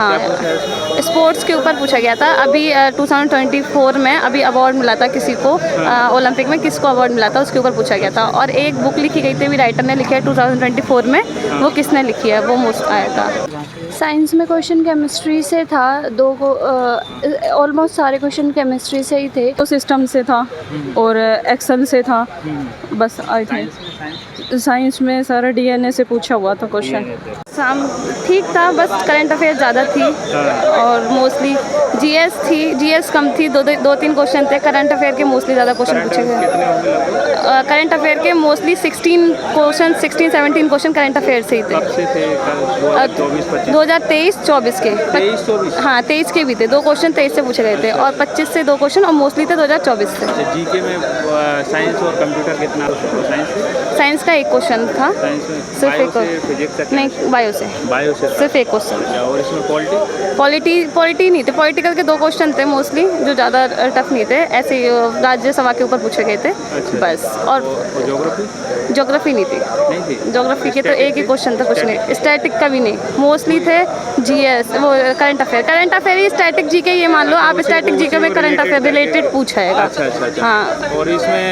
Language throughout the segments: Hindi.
हाँ, स्पोर्ट्स के ऊपर पूछा गया था। अभी 2024 में अभी अवार्ड मिला था किसी को, ओलंपिक में किसको अवार्ड मिला था उसके ऊपर पूछा गया था। और एक बुक लिखी गई थी, भी राइटर ने लिखी है 2024 में, वो किसने लिखी है वो मोस्ट आया था। साइंस में क्वेश्चन केमिस्ट्री से था, दो को ऑलमोस्ट सारे क्वेश्चन केमिस्ट्री से ही थे। तो सिस्टम से था और एक्सेल से था, बस आई थिंक। साइंस में सारा डीएनए से पूछा हुआ था क्वेश्चन। ठीक था, बस करंट अफेयर ज़्यादा थी और मोस्टली जीएस थी। जीएस कम थी, दो तीन क्वेश्चन थे। करंट अफेयर के मोस्टली ज़्यादा क्वेश्चन पूछे गए। करंट अफेयर के मोस्टली 16-17 क्वेश्चन करंट अफेयर से ही थे। 2023-24 के। हाँ, 23 के भी थे, 2 क्वेश्चन 23 से पूछे गए थे और 25 से 2 क्वेश्चन और मोस्टली थे 2024 से। जीके में साइंस और कंप्यूटर कितना? साइंस का 1 क्वेश्चन था, सिर्फ एक। नहीं, बायो से सिर्फ 1 क्वेश्चन। और इसमें पॉलिटी नहीं थे। पॉलिटिकल के 2 क्वेश्चन थे मोस्टली, जो ज़्यादा टफ नहीं थे, ऐसे राज्यसभा के ऊपर पूछे गए थे। अच्छा। बस। और ज्योग्राफी नहीं थी। ज्योग्राफी के तो 1 ही क्वेश्चन था, कुछ नहीं। स्टैटिक का भी नहीं, मोस्टली थे जीएस, वो करंट अफेयर ही। स्टैटिक जीके ये मान लो आप, स्टैटिक जीके में करंट अफेयर रिलेटेड पूछा है। अच्छा। हाँ। और इसमें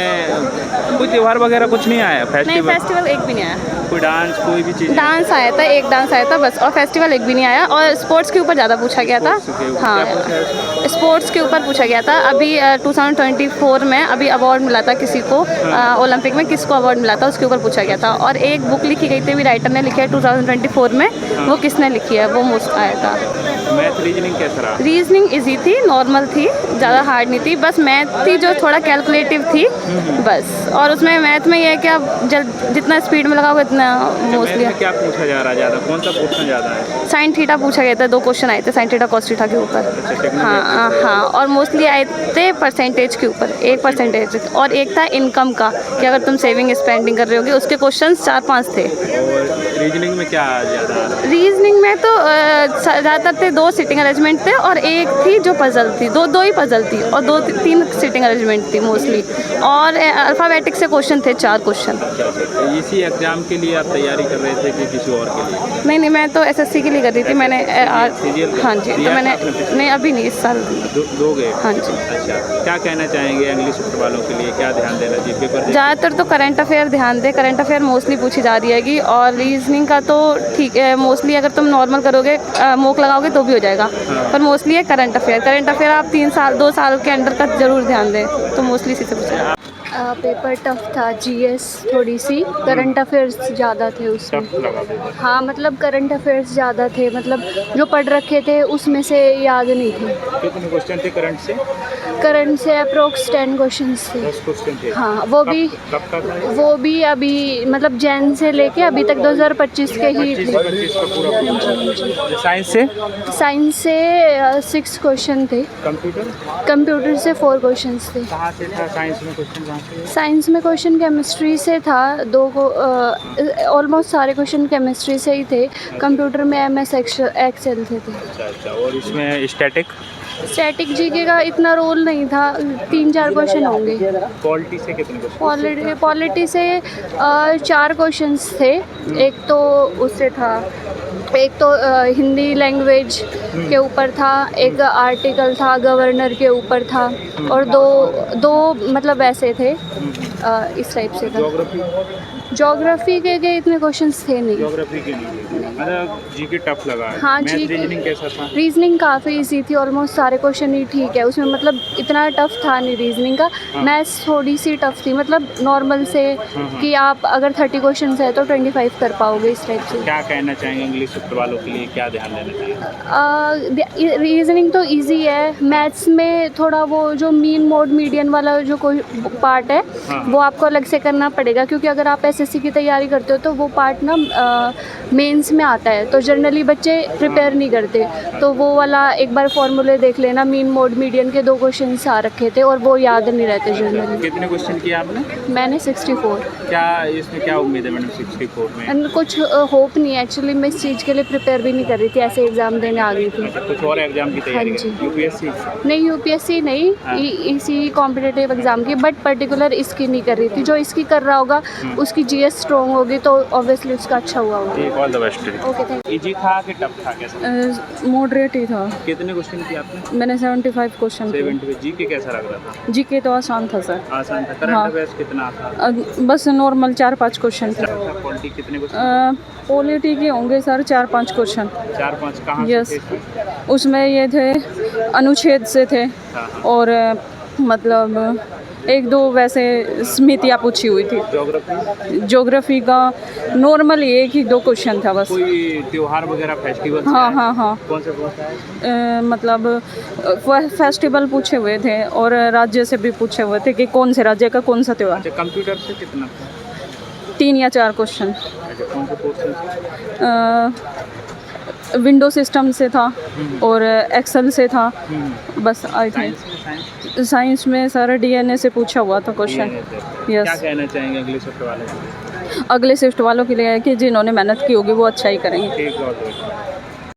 कोई त्योहार वगैरह कुछ नहीं आया? नहीं, फेस्टिवल एक भी नहीं आया। कोई डांस, कोई भी चीज़? डांस आया था, 1 डांस आया था बस, और फेस्टिवल एक भी नहीं आया। और स्पोर्ट्स के ऊपर ज़्यादा पूछा गया था। हाँ, स्पोर्ट्स के ऊपर पूछा गया था। अभी 2024 में अभी अवार्ड मिला था किसी को, ओलंपिक में किसको अवार्ड मिला था उसके ऊपर पूछा गया था। और एक बुक लिखी गई थी, भी राइटर ने लिखी है 2024 में, वो किसने लिखी है वो मोस्ट आया था। मैथ रीजनिंग कैसा रहा? रीजनिंग इजी थी, नॉर्मल थी, ज़्यादा हार्ड नहीं थी। बस मैथ थी जो थोड़ा कैलकुलेटिव थी बस। और उसमें मैथ में ये है कि आप जितना स्पीड में लगाओगे इतना मोस्टली। क्या पूछा जा रहा है ज़्यादा? कौन सा क्वेश्चन ज़्यादा है? साइन थीटा पूछा गया था, 2 क्वेश्चन आए थे साइन थीटा कॉस थीटा के ऊपर। हाँ, और मोस्टली आए थे परसेंटेज के ऊपर, 1 परसेंटेज। और एक था इनकम का, कि अगर तुम सेविंग स्पेंडिंग कर रहे होगे, उसके क्वेश्चन 4-5 थे। और रीजनिंग में क्या ज़्यादा? रीजनिंग में तो ज़्यादातर थे 2 सिटिंग अरेंजमेंट थे और एक थी जो पजल थी। दो ही पजल थी और 2-3 सिटिंग अरेंजमेंट थी मोस्टली। और अल्फ़ाबेटिक से क्वेश्चन थे 4 क्वेश्चन। इसी एग्ज़ाम के लिए आप तैयारी कर रहे थे कि किसी और के लिए? नहीं, मैं तो एसएससी के लिए कर रही थी। मैंने हाँ जी, तो मैंने नहीं, अभी नहीं, इस साल दो गए। हाँ जी। अच्छा, क्या कहना चाहेंगे इंग्लिश वालों के लिए? क्या ध्यान देना चाहिए पेपर? ज़्यादातर तो करंट अफेयर ध्यान दें। करंट अफेयर मोस्टली पूछी जा रही हैगी। और रीजनिंग का तो ठीक है, मोस्टली अगर तुम नॉर्मल करोगे, मॉक लगाओगे तो भी हो जाएगा। पर मोस्टली है करंट अफेयर आप 2 साल के अंडर का ज़रूर ध्यान दें, तो मोस्टली इसी से पूछा। पेपर टफ था, जीएस थोड़ी सी, करंट अफेयर्स ज़्यादा थे उसमें। हाँ, मतलब करंट अफेयर्स ज़्यादा थे, मतलब जो पढ़ रखे थे उसमें से याद नहीं थे। कितने क्वेश्चन थे करंट से? करंट से अप्रोक्स 10 क्वेश्चन थे। 10 क्वेश्चन थे। हाँ, वो भी अभी मतलब जैन से लेके अभी तक 2025 के ही थे। साइंस से 6 क्वेश्चन थे। कंप्यूटर से 4 क्वेश्चन थे। कहाँ से था साइंस में क्वेश्चन? साइंस में क्वेश्चन केमिस्ट्री से था, ऑलमोस्ट सारे क्वेश्चन केमिस्ट्री से ही थे। कंप्यूटर में एमएस एक्सेल थे। अच्छा। और इसमें स्टैटिक जीके का इतना रोल नहीं था, 3-4 क्वेश्चन होंगे। पॉलिटी से कितने क्वेश्चन? पॉलिटी से 4 क्वेश्चंस थे। एक तो उससे था, एक तो हिंदी लैंग्वेज के ऊपर था, एक आर्टिकल था गवर्नर के ऊपर था, और दो मतलब ऐसे थे, इस टाइप से था। ज्योग्राफी के इतने क्वेश्चंस थे नहीं। ज्योग्राफी के नहीं, मतलब जीके टफ लगा। हाँ, रीजनिंग कैसा था? रीजनिंग काफ़ी इजी थी, ऑलमोस्ट सारे क्वेश्चन ही ठीक है उसमें, मतलब इतना टफ था नहीं रीजनिंग का। मैथ्स थोड़ी सी टफ थी, मतलब नॉर्मल से कि आप अगर 30 क्वेश्चन है तो 25 कर पाओगे, इस टाइप से। क्या कहना चाहेंगे इंग्लिश वालों के लिए? क्या ध्यान देना चाहिए? रीजनिंग तो इजी है। मैथ्स में थोड़ा वो जो मीन मोड मीडियन वाला जो कोई पार्ट है, वो आपको अलग से करना पड़ेगा, क्योंकि अगर आप एसएससी की तैयारी करते हो तो वो पार्ट ना मेंस में आता है, तो जनरली बच्चे प्रिपेयर नहीं करते। तो वो वाला एक बार फॉर्मूले देख लेना, मीन मोड मीडियन के 2 क्वेश्चन आ रखे थे और वो याद नहीं रहते जनरली। कितने क्वेश्चन किए आपने? मैंने 64। क्या इसमें क्या उम्मीद है मैडम 64 में? कुछ होप नहीं है एक्चुअली, मैं इस चीज़ के लिए प्रिपेयर भी नहीं कर रही थी, ऐसे एग्ज़ाम देने आ गई थी। कुछ और एग्जाम की तैयारी? हाँ जी। यूपीएससी? नहीं, यूपीएससी नहीं, इसी कॉम्पिटिटिव एग्ज़ाम की, बट पर्टिकुलर इसकी नहीं कर रही थी। जो इसकी कर रहा होगा उसकी जीएस स्ट्रॉन्ग होगी तो ऑब्वियसली उसका अच्छा हुआ होगा। ठीक, all the best. Okay thank easy था कि टफ था, कैसा? मॉडरेट ही था। कितने क्वेश्चन किए आपने? मैंने 75 क्वेश्चन किए। 70 पे। जीके कैसा लग रहा था? जीके तो आसान था सर। आसान था। करंट हाँ। अफेयर्स कितना था? बस नॉर्मल 4-5 क्वेश्चन थे। पॉलिटी कितने क्वेश्चन? पॉलिटी के होंगे सर 4-5 क्वेश्चन। 4-5 कहाँ से यस, थे? उसमें ये थे अनुच्छेद से थे हाँ। और मतलब 1-2 वैसे स्मृतियाँ पूछी हुई थी। ज्योग्राफी? ज्योग्राफी का नॉर्मल 1 ही 2 क्वेश्चन था बस। कोई त्योहार वगैरह फेस्टिवल? हाँ हाँ हाँ। कौन से पूछा है? मतलब फेस्टिवल पूछे हुए थे और राज्य से भी पूछे हुए थे कि कौन से राज्य का कौन सा त्यौहार। अच्छा, कंप्यूटर से कितना था? 3 या 4 क्वेश्चन। अच्छा, कौन से कोर्स से? विंडो सिस्टम से था और एक्सेल से था। बस आई थिंक साइंस में? साइंस में सर डीएनए से पूछा हुआ था क्वेश्चन। क्या यस, कहना चाहेंगे अगले शिफ्ट वाले? अगले शिफ्ट वालों के लिए है कि जिन्होंने मेहनत की होगी वो अच्छा ही करेंगे। ठीक है।